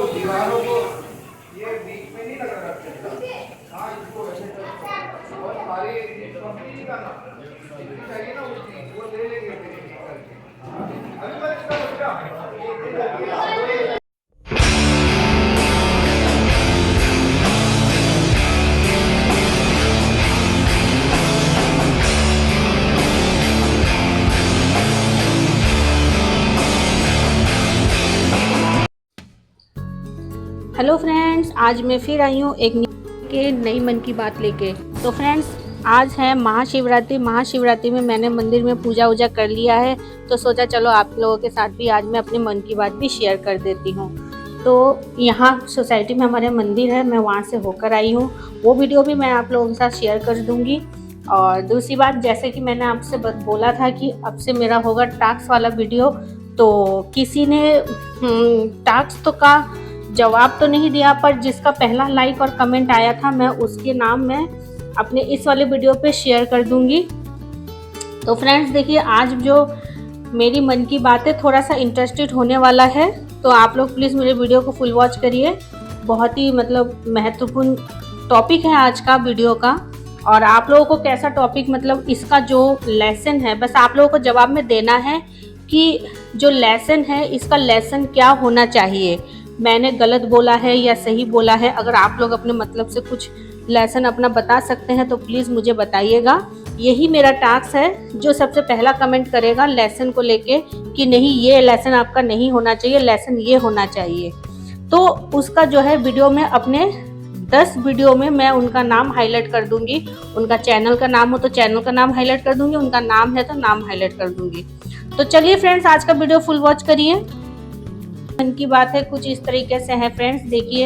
दीवारों को ये बीच में नहीं लगा रखते हैं। हाँ, इसको ऐसे और सारे कंप्लीट नहीं करना, जितनी चाहिए ना उतनी वो ले लेंगे करके। अभी मैं इसका बच्चा हेलो फ्रेंड्स, आज मैं फिर आई हूँ एक नई मन की बात लेके। तो फ्रेंड्स, आज है महाशिवरात्रि में मैंने मंदिर में पूजा वूजा कर लिया है, तो सोचा चलो आप लोगों के साथ भी आज मैं अपने मन की बात भी शेयर कर देती हूँ। तो यहाँ सोसाइटी में हमारे मंदिर है, मैं वहाँ से होकर आई हूँ, वो वीडियो भी मैं आप लोगों के साथ शेयर कर दूँगी। और दूसरी बात, जैसे कि मैंने आपसे बोला था कि अब से मेरा होगा टास्क वाला वीडियो, तो किसी ने टास्क तो का जवाब तो नहीं दिया, पर जिसका पहला लाइक और कमेंट आया था मैं उसके नाम मैं अपने इस वाले वीडियो पे शेयर कर दूंगी। तो फ्रेंड्स देखिए, आज जो मेरी मन की बात है थोड़ा सा इंटरेस्टेड होने वाला है, तो आप लोग प्लीज़ मेरे वीडियो को फुल वॉच करिए। बहुत ही मतलब महत्वपूर्ण टॉपिक है आज का वीडियो का। और आप लोगों को कैसा टॉपिक, मतलब इसका जो लेसन है, बस आप लोगों को जवाब में देना है कि जो लेसन है इसका लेसन क्या होना चाहिए, मैंने गलत बोला है या सही बोला है। अगर आप लोग अपने मतलब से कुछ लेसन अपना बता सकते हैं तो प्लीज़ मुझे बताइएगा। यही मेरा टास्क है, जो सबसे पहला कमेंट करेगा लेसन को लेके कि नहीं ये लेसन आपका नहीं होना चाहिए, लेसन ये होना चाहिए, तो उसका जो है वीडियो में अपने 10 वीडियो में मैं उनका नाम हाईलाइट कर दूंगी। उनका चैनल का नाम हो तो चैनल का नाम हाईलाइट कर दूंगी, उनका नाम है तो नाम हाईलाइट कर दूंगी। तो चलिए फ्रेंड्स, आज का वीडियो फुल वॉच करिए। मन की बात है कुछ इस तरीके से है फ्रेंड्स। देखिए,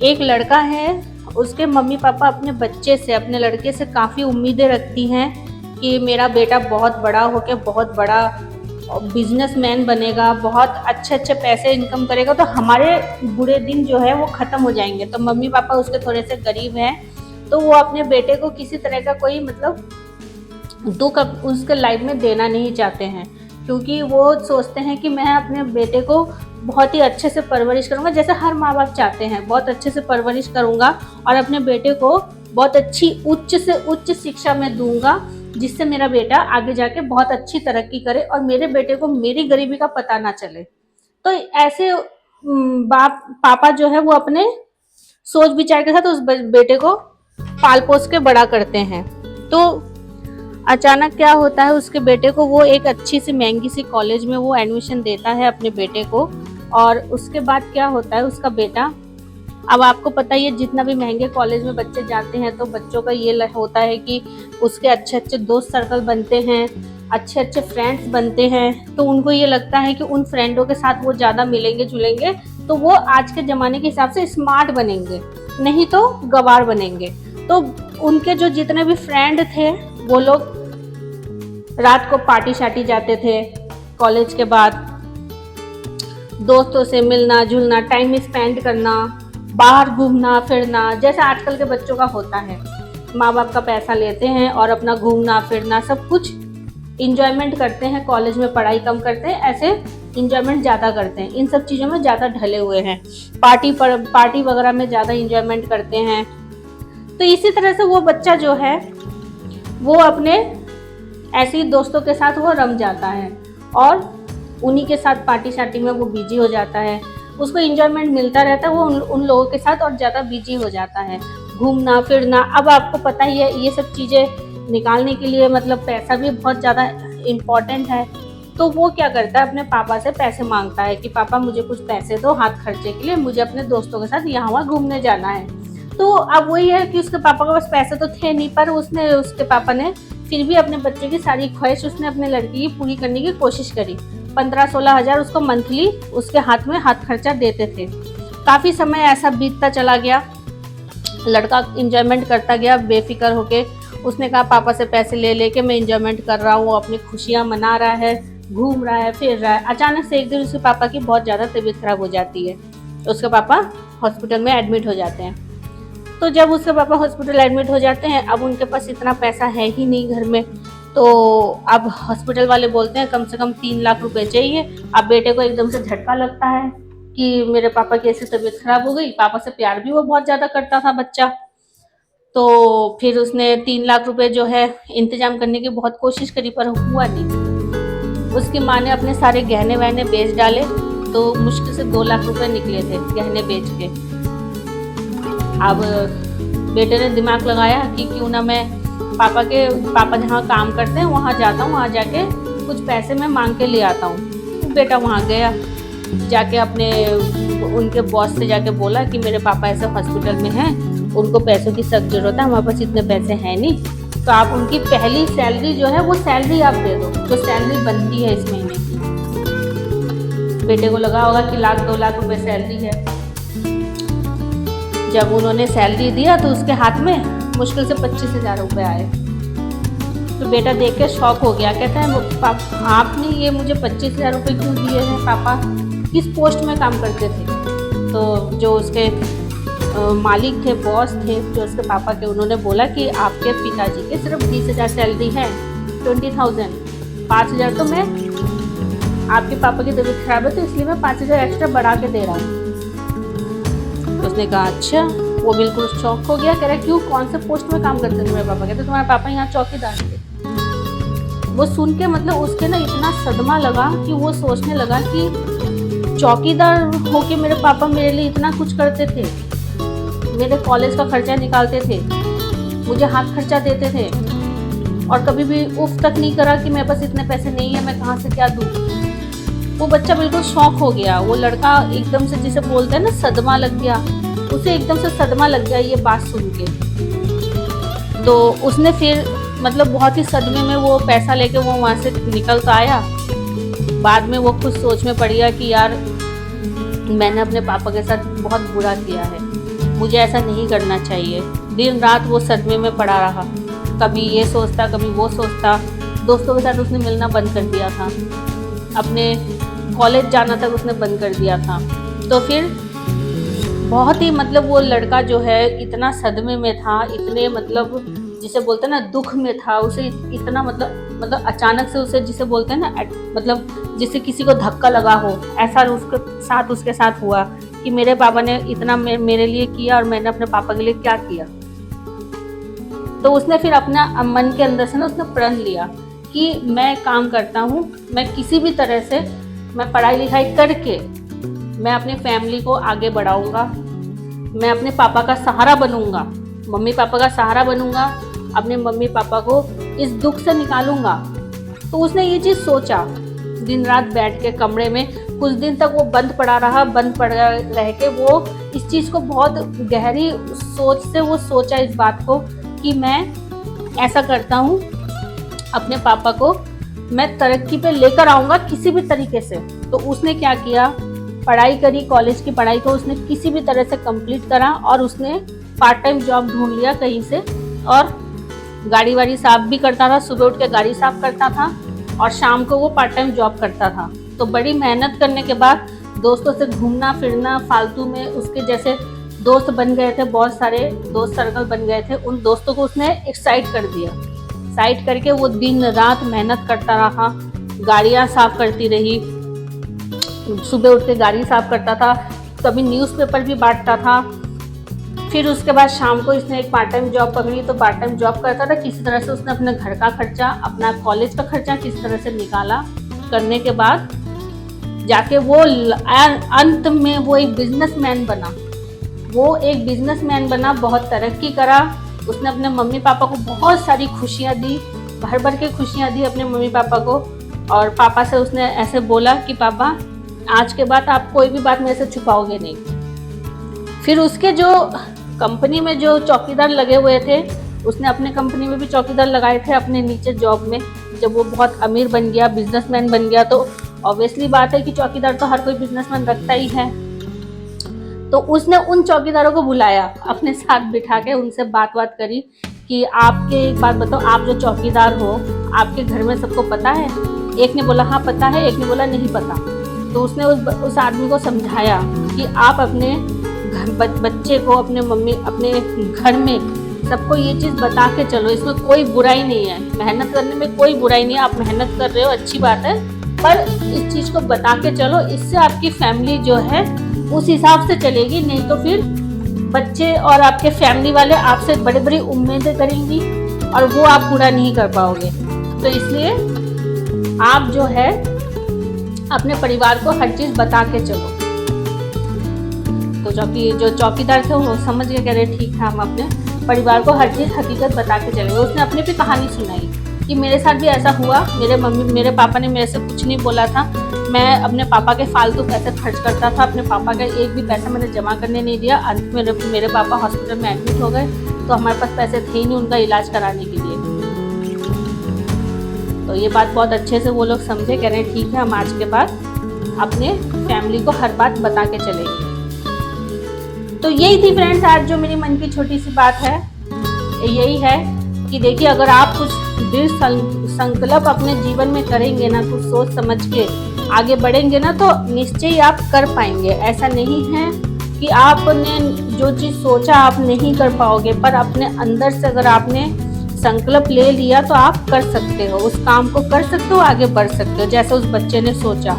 एक लड़का है, उसके मम्मी पापा अपने बच्चे से, अपने लड़के से काफ़ी उम्मीदें रखती हैं कि मेरा बेटा बहुत बड़ा होकर बहुत बड़ा बिजनेसमैन बनेगा, बहुत अच्छे अच्छे पैसे इनकम करेगा, तो हमारे बुरे दिन जो है वो ख़त्म हो जाएंगे। तो मम्मी पापा उसके थोड़े से गरीब हैं, तो वो अपने बेटे को किसी तरह का कोई मतलब दुख उसके लाइफ में देना नहीं चाहते हैं, क्योंकि वो सोचते हैं कि मैं अपने बेटे को बहुत ही अच्छे से परवरिश करूंगा, जैसे हर माँ बाप चाहते हैं, बहुत अच्छे से परवरिश करूंगा और अपने बेटे को बहुत अच्छी उच्च से उच्च शिक्षा में दूंगा, जिससे मेरा बेटा आगे जाके बहुत अच्छी तरक्की करे और मेरे बेटे को मेरी गरीबी का पता ना चले। तो ऐसे बाप पापा जो है वो अपने सोच विचार के साथ उस बेटे को पाल पोस के बड़ा करते हैं। तो अचानक क्या होता है, उसके बेटे को वो एक अच्छी सी महंगी सी कॉलेज में वो एडमिशन देता है अपने बेटे को। और उसके बाद क्या होता है, उसका बेटा, अब आपको पता ही है जितना भी महंगे कॉलेज में बच्चे जाते हैं तो बच्चों का ये होता है कि उसके अच्छे अच्छे दोस्त सर्कल बनते हैं, अच्छे अच्छे फ्रेंड्स बनते हैं, तो उनको ये लगता है कि उन फ्रेंडों के साथ वो ज़्यादा मिलेंगे जुलेंगे तो वो आज के ज़माने के हिसाब से स्मार्ट बनेंगे, नहीं तो गवार बनेंगे। तो उनके जो जितने भी फ्रेंड थे वो लोग रात को पार्टी शार्टी जाते थे, कॉलेज के बाद दोस्तों से मिलना जुलना, टाइम स्पेंड करना, बाहर घूमना फिरना, जैसा आजकल के बच्चों का होता है। माँ बाप का पैसा लेते हैं और अपना घूमना फिरना सब कुछ इंजॉयमेंट करते हैं, कॉलेज में पढ़ाई कम करते हैं, ऐसे इंजॉयमेंट ज़्यादा करते हैं, इन सब चीज़ों में ज़्यादा ढले हुए हैं, पार्टी वगैरह में ज़्यादा इंजॉयमेंट करते हैं। तो इसी तरह से वो बच्चा जो है वो अपने ऐसे ही दोस्तों के साथ वो रम जाता है और उन्हीं के साथ पार्टी शार्टी में वो बिजी हो जाता है, उसको इंजॉयमेंट मिलता रहता है, वो उन लोगों के साथ और ज़्यादा बिजी हो जाता है, घूमना फिरना। अब आपको पता ही है ये सब चीज़ें निकालने के लिए मतलब पैसा भी बहुत ज़्यादा इम्पॉर्टेंट है। तो वो क्या करता है, अपने पापा से पैसे मांगता है कि पापा मुझे कुछ पैसे दो हाथ खर्चे के लिए, मुझे अपने दोस्तों के साथ यहाँ वहाँ घूमने जाना है। तो अब वही है कि उसके पापा के पास पैसे तो थे नहीं, पर उसके पापा ने फिर भी अपने बच्चे की सारी ख्वाहिश उसने अपने लड़की की पूरी करने की कोशिश करी। 15-16 हज़ार उसको मंथली उसके हाथ में हाथ खर्चा देते थे। काफ़ी समय ऐसा बीतता चला गया, लड़का इंजॉयमेंट करता गया बेफिक्र होके। उसने कहा पापा से पैसे ले लेके मैं इंजॉयमेंट कर रहा हूँ, अपनी खुशियाँ मना रहा है, घूम रहा है, फिर रहा है। अचानक से एक दिन उसके पापा की बहुत ज़्यादा तबीयत खराब हो जाती है, उसके पापा हॉस्पिटल में एडमिट हो जाते हैं। तो जब उसके पापा हॉस्पिटल एडमिट हो जाते हैं, अब उनके पास इतना पैसा है ही नहीं घर में, तो अब हॉस्पिटल वाले बोलते हैं कम से कम 3 लाख रुपए चाहिए। अब बेटे को एकदम से झटका लगता है कि मेरे पापा की ऐसी तबीयत खराब हो गई। पापा से प्यार भी वो बहुत ज़्यादा करता था बच्चा, तो फिर उसने 3 लाख रुपए जो है इंतजाम करने की बहुत कोशिश करी, पर हुआ नहीं। उसकी माँ ने अपने सारे गहने वहने बेच डाले, तो मुश्किल से 2 लाख रुपए निकले थे गहने बेच के। अब बेटे ने दिमाग लगाया कि क्यों ना मैं पापा जहाँ काम करते हैं वहाँ जाता हूँ, वहाँ जाके कुछ पैसे मैं मांग के ले आता हूँ। तो बेटा वहाँ गया, जाके अपने उनके बॉस से जाके बोला कि मेरे पापा ऐसे हॉस्पिटल में हैं, उनको पैसों की सख्त जरूरत है, हमारे पास इतने पैसे हैं नहीं, तो आप उनकी पहली सैलरी जो है वो सैलरी आप दे दो, जो सैलरी बनती है इस महीने की। बेटे को लगा होगा कि 1-2 लाख रुपए सैलरी है। जब उन्होंने सैलरी दिया तो उसके हाथ में मुश्किल से 25,000 रुपये आए। तो बेटा देख के शॉक हो गया, कहता है आपने ये मुझे 25,000 रुपये क्यों दिए हैं पापा? किस पोस्ट में काम करते थे? तो जो उसके मालिक थे, बॉस थे जो उसके पापा के, उन्होंने बोला कि आपके पिताजी के सिर्फ 20,000 सैलरी है, 20,000, 5,000 तो मैं, आपके पापा की तबीयत खराब है तो इसलिए मैं 5,000 एक्स्ट्रा बढ़ा के दे रहा हूँ। तो उसने कहा अच्छा। वो बिल्कुल शॉक हो गया, कह रहा क्यों, कौन से पोस्ट में काम करते थे मेरे पापा? कहते तुम्हारे पापा यहाँ चौकीदार थे। वो सुन के मतलब उसके ना इतना सदमा लगा कि वो सोचने लगा कि चौकीदार होके मेरे पापा मेरे लिए इतना कुछ करते थे, मेरे कॉलेज का खर्चा निकालते थे, मुझे हाथ खर्चा देते थे, और कभी भी उफ तक नहीं करा कि मेरे पास इतने पैसे नहीं है, मैं कहाँ से क्या दूँ। वो बच्चा बिल्कुल शॉक हो गया। वो लड़का एकदम से, जिसे बोलते हैं ना सदमा लग गया, उसे एकदम से सदमा लग गया ये बात सुन के। तो उसने फिर मतलब बहुत ही सदमे में वो पैसा लेके वो वहाँ से निकल कर आया। बाद में वो खुद सोच में पड़ गया कि यार मैंने अपने पापा के साथ बहुत बुरा किया है, मुझे ऐसा नहीं करना चाहिए। दिन रात वो सदमे में पड़ा रहा, कभी ये सोचता कभी वो सोचता। दोस्तों के साथ उसने मिलना बंद कर दिया था, अपने कॉलेज जाना तक उसने बंद कर दिया था। तो फिर बहुत ही मतलब वो लड़का जो है इतना सदमे में था, इतने मतलब जिसे बोलते हैं ना दुख में था, उसे इतना मतलब अचानक से उसे जिसे बोलते हैं ना मतलब जिसे किसी को धक्का लगा हो, ऐसा उसके साथ हुआ कि मेरे पापा ने इतना मेरे लिए किया और मैंने अपने पापा के लिए क्या किया। तो उसने फिर अपना मन के अंदर से ना उसने प्रण लिया कि मैं काम करता हूँ, मैं किसी भी तरह से मैं पढ़ाई लिखाई करके मैं अपनी फैमिली को आगे बढ़ाऊंगा, मैं अपने पापा का सहारा बनूंगा, मम्मी पापा का सहारा बनूंगा, अपने मम्मी पापा को इस दुख से निकालूंगा। तो उसने ये चीज़ सोचा, दिन रात बैठ के कमरे में कुछ दिन तक वो बंद पड़ा रह के वो इस चीज़ को बहुत गहरी सोच से वो सोचा इस बात को कि मैं ऐसा करता हूँ, अपने पापा को मैं तरक्की पे लेकर आऊँगा किसी भी तरीके से। तो उसने क्या किया, पढ़ाई करी, कॉलेज की पढ़ाई को उसने किसी भी तरह से कंप्लीट करा और उसने पार्ट टाइम जॉब ढूंढ लिया कहीं से, और गाड़ी वाड़ी साफ भी करता था, सुबह उठ के गाड़ी साफ करता था और शाम को वो पार्ट टाइम जॉब करता था। तो बड़ी मेहनत करने के बाद दोस्तों से घूमना फिरना, फालतू में उसके जैसे दोस्त बन गए थे, बहुत सारे दोस्त सर्कल बन गए थे, उन दोस्तों को उसने एक साइड कर दिया। साइड करके वो दिन रात मेहनत करता रहा, गाड़ियाँ साफ करती रही, सुबह उठ के गाड़ी साफ करता था, कभी न्यूज़पेपर भी बांटता था। फिर उसके बाद शाम को इसने एक पार्ट टाइम जॉब पकड़ी, तो पार्ट टाइम जॉब करता था, किसी तरह से उसने अपने घर का खर्चा, अपना कॉलेज का खर्चा किसी तरह से निकाला। करने के बाद जाके वो अंत में वो एक बिजनेसमैन बना, बहुत तरक्की करा। उसने अपने मम्मी पापा को बहुत सारी खुशियाँ दी, भर भर के खुशियाँ दी अपने मम्मी पापा को। और पापा से उसने ऐसे बोला कि पापा आज के बाद आप कोई भी बात मेरे से छुपाओगे नहीं। फिर उसके जो कंपनी में जो चौकीदार लगे हुए थे, उसने अपने कंपनी में भी चौकीदार लगाए थे अपने नीचे जॉब में। जब वो बहुत अमीर बन गया, बिजनेसमैन बन गया, तो ऑब्वियसली बात है कि चौकीदार तो हर कोई बिजनेसमैन रखता ही है। तो उसने उन चौकीदारों को बुलाया, अपने साथ बिठा के उनसे बात करी कि आपके एक बात बताओ, आप जो चौकीदार हो, आपके घर में सबको पता है? एक ने बोला हाँ पता है, एक ने बोला नहीं पता। तो उसने उस आदमी को समझाया कि आप अपने बच्चे को, अपने मम्मी, अपने घर में सबको ये चीज़ बता के चलो, इसमें कोई बुराई नहीं है, मेहनत करने में कोई बुराई नहीं है, आप मेहनत कर रहे हो अच्छी बात है, पर इस चीज़ को बता के चलो, इससे आपकी फैमिली जो है उस हिसाब से चलेगी। नहीं तो फिर बच्चे और आपके फैमिली वाले आपसे बड़ी बड़ी उम्मीदें करेंगी और वो आप पूरा नहीं कर पाओगे। तो इसलिए आप जो है अपने परिवार को हर चीज़ बता के चलो। तो जो चौकीदार थे वो समझ के कह रहे ठीक है, हम अपने परिवार को हर चीज़ हकीकत बता के चलेंगे। उसने अपनी भी कहानी सुनाई कि मेरे साथ भी ऐसा हुआ, मेरे पापा ने मेरे से कुछ नहीं बोला था, मैं अपने पापा के फालतू पैसे खर्च करता था, अपने पापा का एक भी पैसा मैंने जमा करने नहीं दिया। अंत में मेरे पापा हॉस्पिटल में एडमिट हो गए, तो हमारे पास पैसे थे ही नहीं उनका इलाज कराने के लिए। तो ये बात बहुत अच्छे से वो लोग समझे, कह रहे हैं ठीक है, हम आज के बाद अपने फैमिली को हर बात बता के चलेंगे। तो यही थी फ्रेंड्स आज जो मेरी मन की छोटी सी बात है। यही है कि देखिए, अगर आप कुछ दृढ़ संकल्प अपने जीवन में करेंगे ना, कुछ सोच समझ के आगे बढ़ेंगे ना, तो निश्चय ही आप कर पाएंगे। ऐसा नहीं है कि आपने जो चीज़ सोचा आप नहीं कर पाओगे, पर अपने अंदर से अगर आपने संकल्प ले लिया तो आप कर सकते हो, उस काम को कर सकते हो, आगे बढ़ सकते हो। जैसे उस बच्चे ने सोचा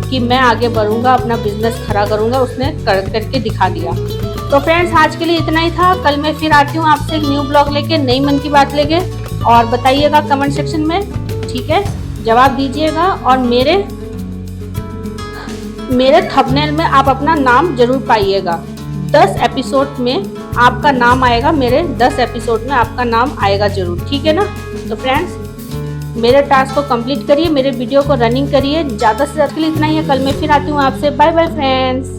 कि मैं आगे बढ़ूंगा, अपना बिजनेस खड़ा करूंगा, उसने करके दिखा दिया। तो फ्रेंड्स आज के लिए इतना ही था। कल मैं फिर आती हूँ आपसे एक न्यू ब्लॉग लेके, नई मन की बात लेके, और बताइएगा कमेंट सेक्शन में, ठीक है, जवाब दीजिएगा। और मेरे थंबनेल में आप अपना नाम जरूर पाइएगा। 10 एपिसोड में आपका नाम आएगा, मेरे 10 एपिसोड में आपका नाम आएगा जरूर, ठीक है ना। तो फ्रेंड्स मेरे टास्क को कंप्लीट करिए, मेरे वीडियो को रनिंग करिए। ज़्यादा से ज़्यादा के लिए इतना ही है। कल मैं फिर आती हूँ आपसे। Bye bye friends.